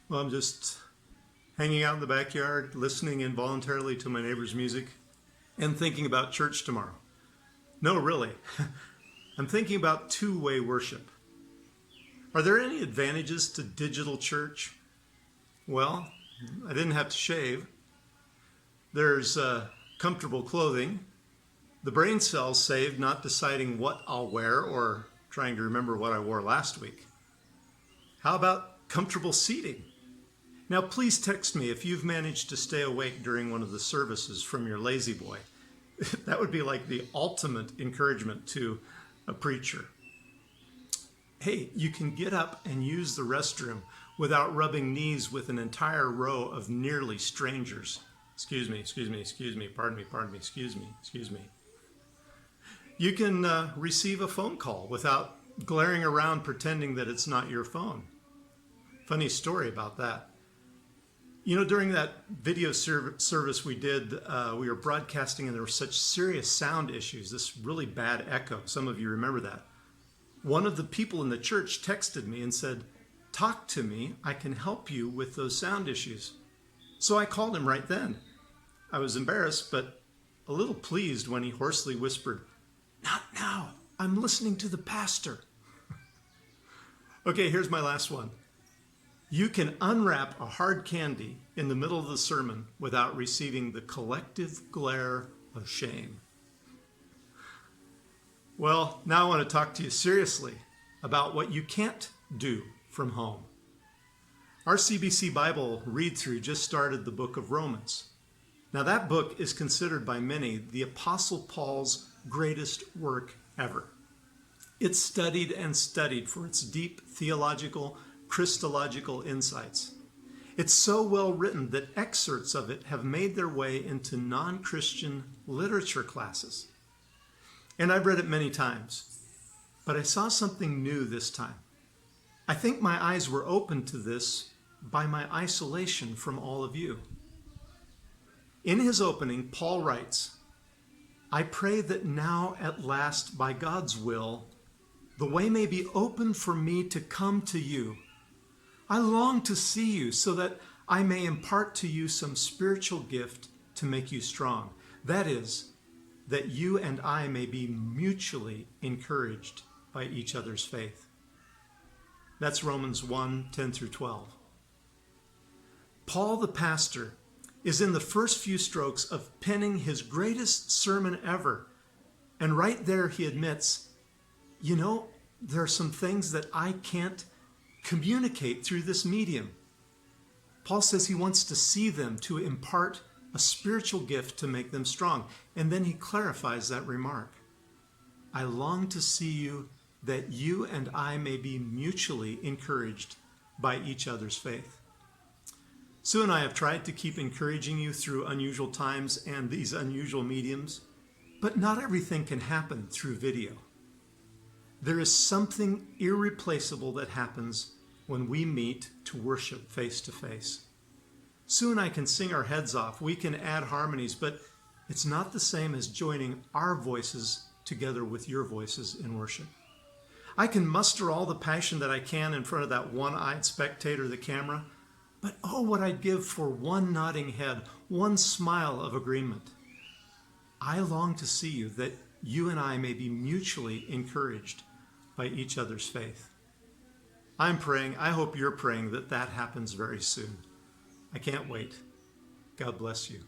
Well, I'm just hanging out in the backyard, listening involuntarily to my neighbor's music, and thinking about church tomorrow. No, really. I'm thinking about two-way worship. Are there any advantages to digital church? Well, I didn't have to shave. There's comfortable clothing. The brain cells saved not deciding what I'll wear or trying to remember what I wore last week. How about comfortable seating? Now, please text me if you've managed to stay awake during one of the services from your lazy boy. That would be like the ultimate encouragement to a preacher. Hey, you can get up and use the restroom without rubbing knees with an entire row of nearly strangers. Excuse me, pardon me, excuse me. You can receive a phone call without glaring around pretending that it's not your phone. Funny story about that. You know, during that video service we did, we were broadcasting and there were such serious sound issues, this really bad echo. Some of you remember that. One of the people in the church texted me and said, "Talk to me, I can help you with those sound issues." So I called him right then. I was embarrassed, but a little pleased when he hoarsely whispered, "Not now, I'm listening to the pastor." Okay, here's my last one. You can unwrap a hard candy in the middle of the sermon without receiving the collective glare of shame. Well, now I want to talk to you seriously about what you can't do from home. Our CBC Bible read-through just started the book of Romans. Now that book is considered by many the Apostle Paul's greatest work ever. It's studied and studied for its deep theological, Christological insights. It's so well written that excerpts of it have made their way into non-Christian literature classes. And I've read it many times, but I saw something new this time. I think my eyes were opened to this by my isolation from all of you. In his opening, Paul writes, "I pray that now at last, by God's will, the way may be open for me to come to you. I long to see you so that I may impart to you some spiritual gift to make you strong. That is, that you and I may be mutually encouraged by each other's faith." That's Romans 1:10 through 12. Paul the pastor is in the first few strokes of penning his greatest sermon ever. And right there he admits, there are some things that I can't communicate through this medium. Paul says he wants to see them to impart a spiritual gift to make them strong. And then he clarifies that remark. I long to see you that you and I may be mutually encouraged by each other's faith. Sue and I have tried to keep encouraging you through unusual times and these unusual mediums, but not everything can happen through video. There is something irreplaceable that happens when we meet to worship face to face. Sue and I can sing our heads off, we can add harmonies, but it's not the same as joining our voices together with your voices in worship. I can muster all the passion that I can in front of that one-eyed spectator, the camera, but oh, what I'd give for one nodding head, one smile of agreement. I long to see you that you and I may be mutually encouraged by each other's faith. I'm praying, I hope you're praying that happens very soon. I can't wait. God bless you.